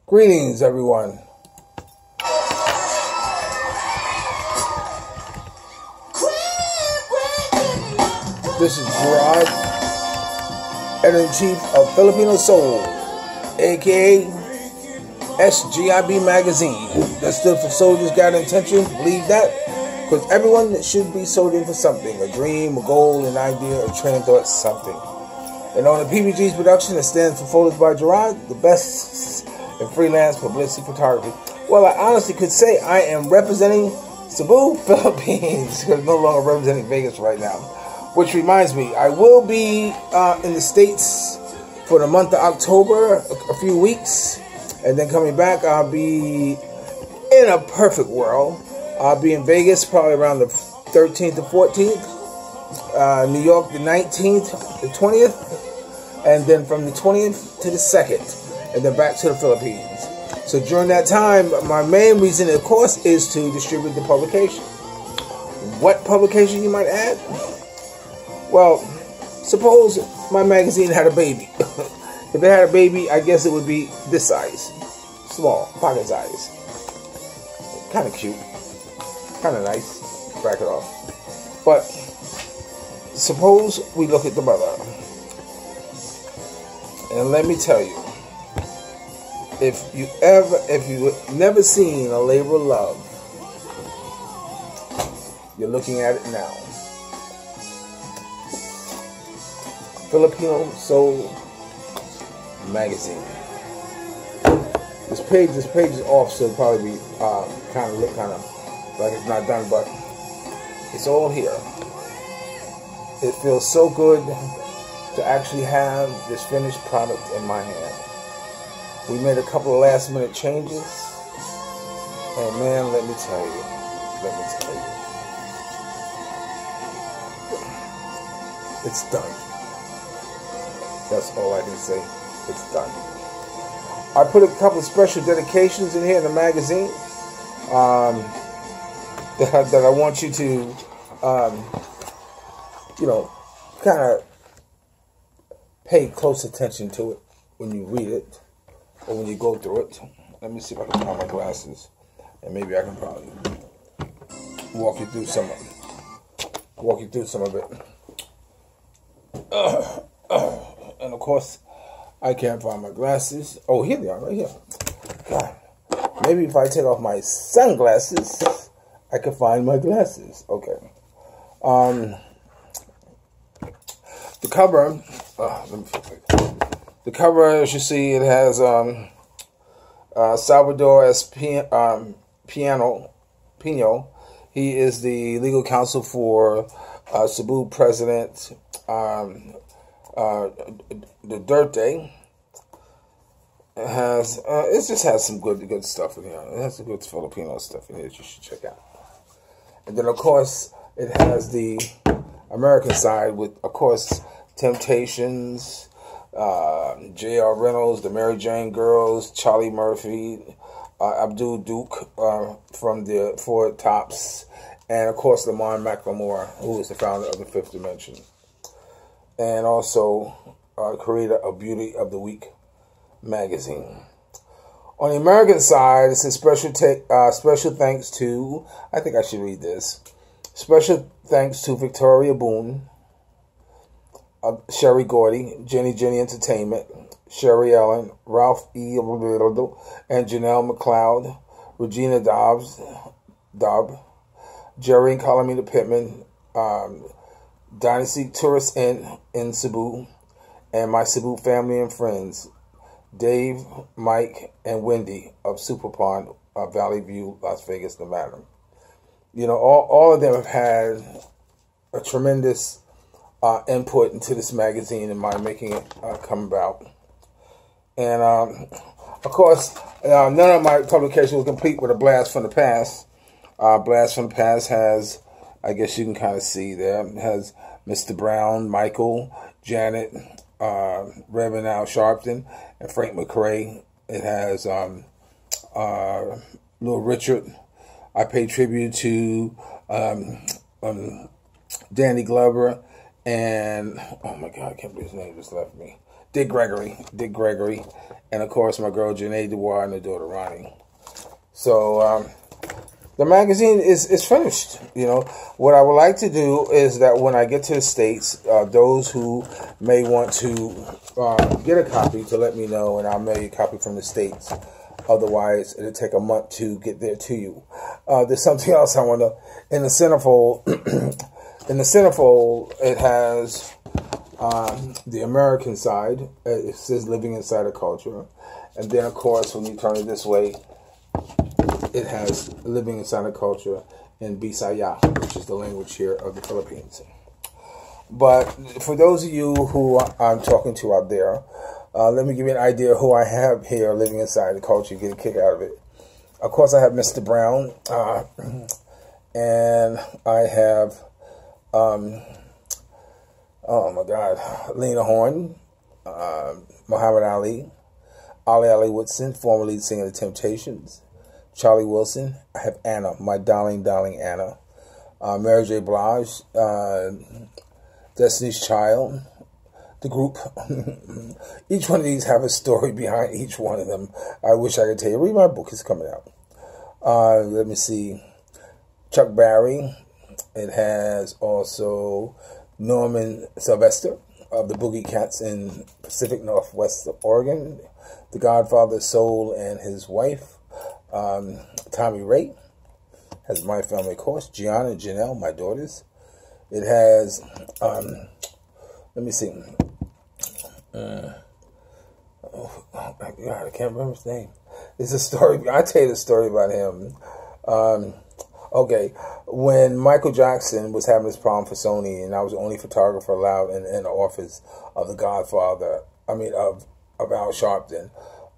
Greetings, everyone. This is Gerard, editor-in-chief of Filipino Soul, aka S.G.I.B magazine. That stood for Soldiers Got Intention. Believe that, because everyone should be soldiering for something: a dream, a goal, an idea, a train of thought, something. And on the PBG's production, that stands for Photos by Gerard, the best in freelance publicity photography. Well, I honestly could say I am representing Cebu, Philippines, because I'm no longer representing Vegas right now. Which reminds me, I will be in the States for the month of October, a few weeks. And then coming back, I'll be in a perfect world. I'll be in Vegas probably around the 13th to 14th. New York the 19th, the 20th. And then from the 20th to the 2nd. And then back to the Philippines. So during that time, my main reason, of course, is to distribute the publication. What publication, you might add? Well, suppose my magazine had a baby. If it had a baby, I guess it would be this size. Small, pocket size. Kind of cute. Kind of nice. Back it off. But suppose we look at the mother. And let me tell you, if you've never seen a labor of love, you're looking at it now. Filipino Soul magazine. This page is off, so it'll probably be kind of like it's not done, but it's all here. It feels so good to actually have this finished product in my hand. We made a couple of last minute changes, and man, let me tell you, it's done. That's all I can say. It's done. I put a couple of special dedications in here in the magazine that I want you to, kind of pay close attention to it when you read it or when you go through it. Let me see if I can find my glasses, and maybe I can probably walk you through some of it. And of course, I can't find my glasses. Oh, here they are, right here. God, maybe if I take off my sunglasses, I can find my glasses. Okay. The cover. Let me fix it. The cover, as you see, it has Salvador S. Pino. He is the legal counsel for Cebu President Duterte. It just has some good stuff in here. It has some good Filipino stuff in here that you should check out. And then, of course, it has the American side with, of course, Temptations, J.R. Reynolds, the Mary Jane Girls, Charlie Murphy, Abdul Duke from the Four Tops, and of course Lamar McLemore, who is the founder of the Fifth Dimension, and also creator of Beauty of the Week magazine. On the American side, it says special thanks to, I think I should read this. Special thanks to Victoria Boone, Sherry Gordy, Jenny Entertainment, Sherry Ellen, Ralph E. and Janelle McLeod, Regina Dobb, Jerry and Carmelita Pittman, Dynasty Tourist Inn in Cebu, and my Cebu family and friends, Dave, Mike, and Wendy of Super Pond, Valley View, Las Vegas, Nevada. You know, all of them have had a tremendous input into this magazine and my making it come about. And, of course, none of my publication was complete with a Blast from the Past. Blast from the Past has, I guess you can kind of see there, it has Mr. Brown, Michael, Janet, Reverend Al Sharpton, and Frank McRae. It has Little Richard. I pay tribute to Danny Glover and, oh my God, I can't believe his name just left me. Dick Gregory, and of course my girl Janelle Dubois and the daughter Raini. So the magazine is finished. You know, what I would like to do is that when I get to the States, those who may want to get a copy to let me know, and I'll mail you a copy from the States. Otherwise, it'll take a month to get there to you. There's something else I want to, in the centerfold, it has the American side. It says living inside a culture. And then, of course, when you turn it this way, it has living inside a culture in Bisaya, which is the language here of the Philippines. But for those of you who I'm talking to out there, let me give you an idea of who I have here living inside the culture. You get a kick out of it. Of course, I have Mr. Brown, and I have, oh my God, Lena Horne, Muhammad Ali Woodson, former lead singer of The Temptations, Charlie Wilson. I have Anna, my darling Anna, Mary J. Blige, Destiny's Child, the group. Each one of these have a story behind each one of them. I wish I could tell you. Read my book. It's coming out. Let me see. Chuck Berry. It has also Norman Sylvester of the Boogie Cats in Pacific Northwest of Oregon. The Godfather Soul and his wife. Tommy Ray has My Family, of course. Gianna and Janelle, my daughters. It has, let me see. Oh my God, I can't remember his name. It's a story. I'll tell you the story about him. Okay, when Michael Jackson was having this problem for Sony, and I was the only photographer allowed in the office of the Godfather, of Al Sharpton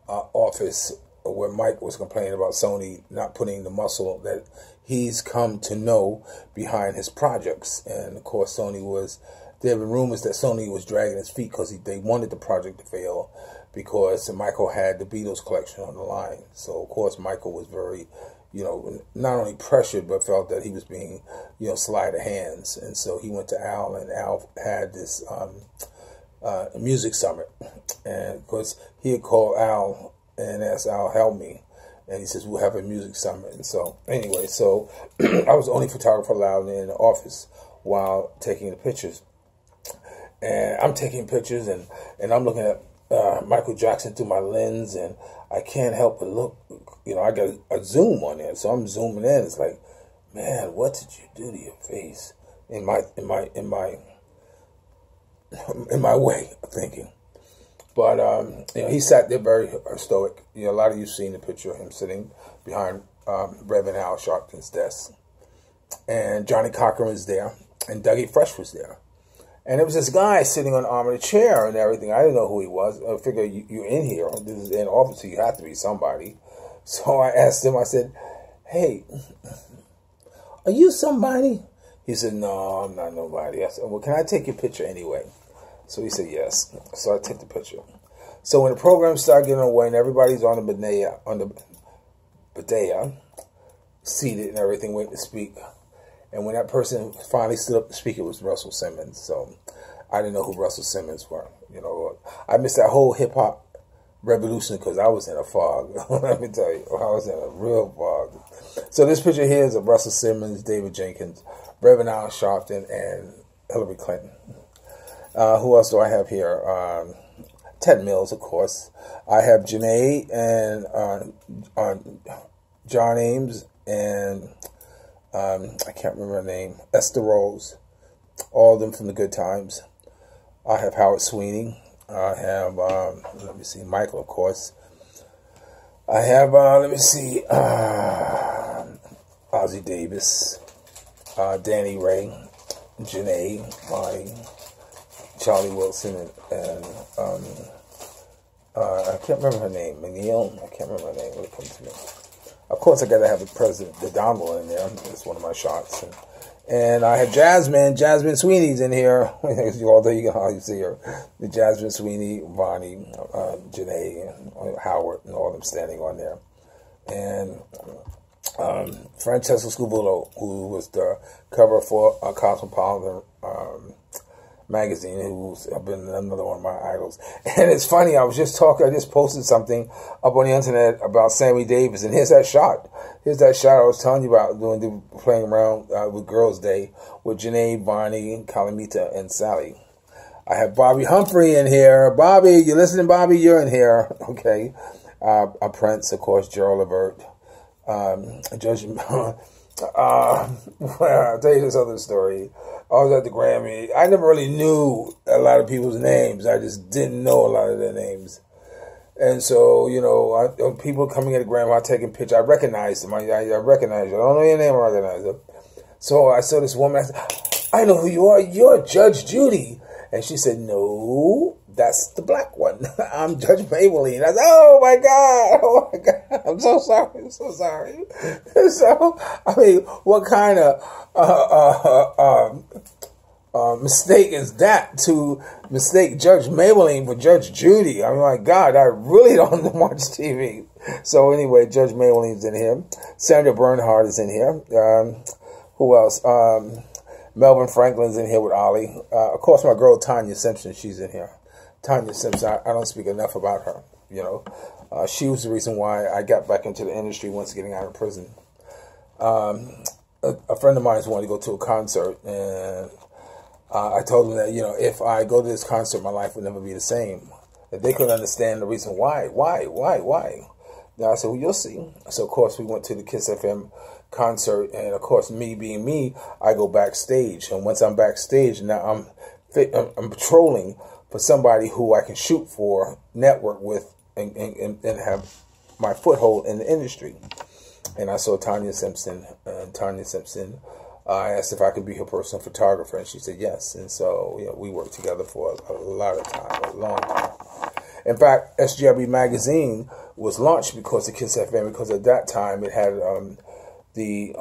office, where Mike was complaining about Sony not putting the muscle that he's come to know behind his projects. And of course, there were rumors that Sony was dragging his feet because they wanted the project to fail because Michael had the Beatles collection on the line. So of course, Michael was very, not only pressured, but felt that he was being, sleight of hands. And so he went to Al, and Al had this music summit. And of course, he had called Al and asked Al, help me. And he says, we'll have a music summit. And so, anyway, I was the only photographer allowed in the office while taking the pictures. And I'm taking pictures, and I'm looking at Michael Jackson through my lens, and I can't help but look. I got a zoom on there, so I'm zooming in. It's like, man, what did you do to your face? In my way of thinking. But he sat there very stoic. A lot of you've seen the picture of him sitting behind Reverend Al Sharpton's desk, and Johnny Cochran was there, and Dougie Fresh was there. And there was this guy sitting on the arm of the chair and everything. I didn't know who he was. I figured you're in here. This is an office, so you have to be somebody. So I asked him, I said, hey, are you somebody? He said, no, I'm not nobody. I said, well, can I take your picture anyway? So he said, yes. So I took the picture. So when the program started getting away and everybody's on the badea, seated and everything, waiting to speak. And when that person finally stood up to speak, it was Russell Simmons. So I didn't know who Russell Simmons were. I missed that whole hip-hop revolution because I was in a fog. Let me tell you, I was in a real fog. So this picture here is of Russell Simmons, David Jenkins, Reverend Al Sharpton, and Hillary Clinton. Who else do I have here? Ted Mills, of course. I have Janae and John Ames and I can't remember her name. Esther Rose. All of them from the Good Times. I have Howard Sweeney. I have, let me see, Michael, of course. I have, let me see, Ozzie Davis, Danny Ray, Janae, Bonnie, Charlie Wilson, and I can't remember her name. McLeod? I can't remember her name when it comes to me. Of course, I got to have the Donald in there. It's one of my shots. And I have Jasmine Sweeney's in here. Although you can hardly see her. The Jasmine Sweeney, Bonnie, Janae, and Howard, and all of them standing on there. And Francesco Scubullo, who was the cover for Cosmopolitan magazine, who's been another one of my idols. And it's funny, I just posted something up on the internet about Sammy Davis, and here's that shot. Here's that shot I was telling you about playing around with Girls' Day with Janelle, Bonnie, Carmelita, and Sally. I have Bobby Humphrey in here. Bobby, you listening, Bobby? You're in here. Okay. Prince, of course, Gerard Levert. Judge, I'll tell you this other story. I was at the Grammy. I never really knew a lot of people's names. I just didn't know a lot of their names. And so, you know, people coming at the Grammy, I'm taking pictures. I recognize them. I recognize you. I don't know your name, I recognize them. So I saw this woman. I said, I know who you are. You're Judge Judy. And she said, no, that's the black one. I'm Judge Maybelline. I said, oh my God. I'm so sorry. I'm so sorry. So, I mean, what kind of mistake is that to mistake Judge Maybelline for Judge Judy? I mean, my God, I really don't watch TV. So anyway, Judge Maybelline's in here. Sandra Bernhard is in here. Who else? Melvin Franklin's in here with Ollie. Of course, my girl Tanya Simpson, she's in here. Tanya Simpson, I don't speak enough about her. You know, she was the reason why I got back into the industry once getting out of prison. A friend of mine wanted to go to a concert, and I told them that, you know, if I go to this concert, my life would never be the same. That they couldn't understand the reason why. Now I said, well, you'll see. So, of course, we went to the Kiss FM concert, and of course, me being me, I go backstage, and once I'm backstage, now I'm patrolling for somebody who I can shoot for, network with, and have my foothold in the industry. And I saw Tanya Simpson, and Tanya Simpson, I asked if I could be her personal photographer, and she said yes. And so, you know, we worked together for a lot of time, a long time. In fact, S.G.I.B magazine was launched because of Kiss FM, because at that time it had the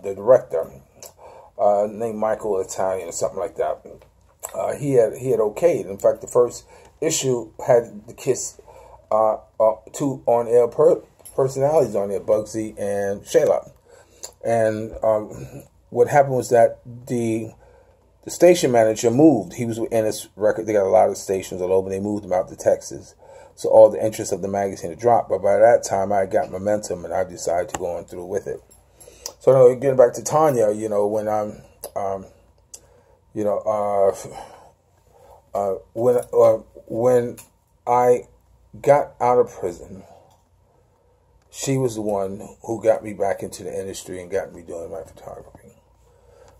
director named Michael Italian or something like that. He had okayed. In fact, the first issue had the Kiss two on-air personalities on there, Bugsy and Shayla. And what happened was that the station manager moved. He was in his record. They got a lot of stations all over. They moved him out to Texas. So all the interest of the magazine had dropped. But by that time, I got momentum, and I decided to go on through with it. So getting back to Tanya, you know, when when I got out of prison, she was the one who got me back into the industry and got me doing my photography.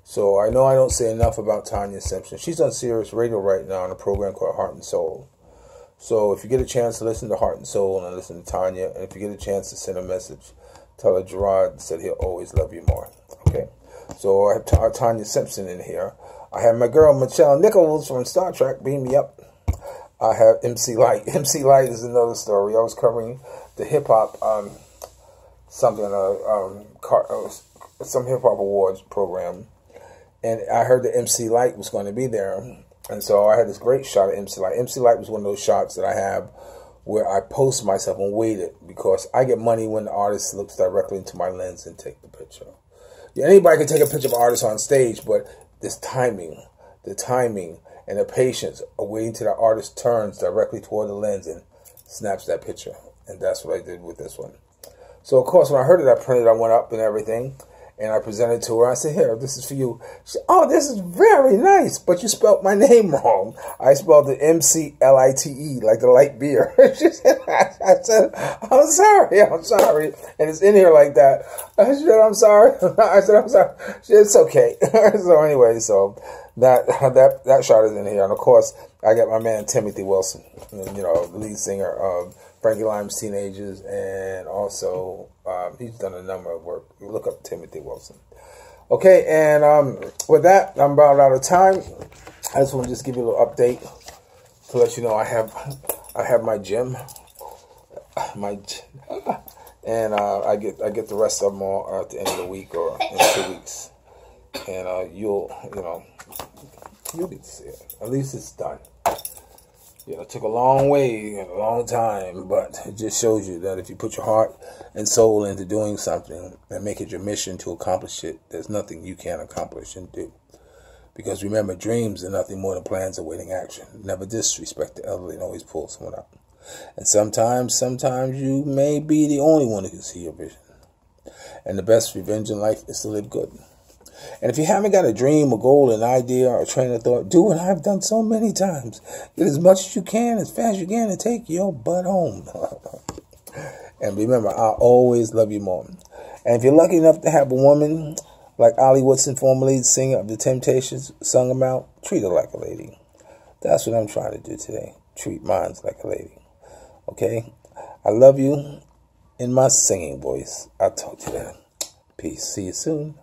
So I know I don't say enough about Tanya Simpson. She's on Sirius Radio right now on a program called Heart and Soul. So if you get a chance to listen to Heart and Soul and listen to Tanya, and if you get a chance to send a message, tell her Gerard said he'll always love you more. Okay? So I have Tanya Simpson in here. I have my girl Michelle Nichols from Star Trek, Beam Me Up. I have MC Light. MC Light is another story. I was covering the hip-hop, some hip-hop awards program. And I heard that MC Light was going to be there. And so I had this great shot of MC Light. MC Light was one of those shots that I have where I post myself and wait it, because I get money when the artist looks directly into my lens and take the picture. Yeah, anybody can take a picture of an artist on stage, but this timing, and the patience of waiting till the artist turns directly toward the lens and snaps that picture. And that's what I did with this one. So, of course, when I heard it, I printed, I went up and everything. And I presented to her. I said, here, this is for you. She said, oh, this is very nice, but you spelled my name wrong. I spelled it M-C-L-I-T-E, like the light beer. She said, I said, I'm sorry. And it's in here like that. I said, I'm sorry. I said, I'm sorry. She said, it's okay. So anyway, so that shot is in here. And, of course, I got my man Timothy Wilson, you know, the lead singer of Frankie Lyme's Teenagers, and also he's done a number of work. You look up Timothy Wilson. Okay, and with that, I'm about out of time. I just want to just give you a little update to let you know I have my gym, and I get the rest of them all at the end of the week or in 2 weeks, and you'll get to see it. At least it's done. You know, it took a long way, a long time, but it just shows you that if you put your heart and soul into doing something and make it your mission to accomplish it, there's nothing you can't accomplish and do. Because remember, dreams are nothing more than plans awaiting action. Never disrespect the elderly and always pull someone out. And sometimes you may be the only one who can see your vision. And the best revenge in life is to live good. And if you haven't got a dream, a goal, an idea, or a train of thought, do what I've done so many times. Get as much as you can, as fast as you can, and take your butt home. And remember, I'll always love you more. And if you're lucky enough to have a woman like Ollie Woodson, former lead singer of The Temptations, sung them out, treat her like a lady. That's what I'm trying to do today. Treat mine like a lady. Okay? I love you in my singing voice. I'll talk to you later. Peace. See you soon.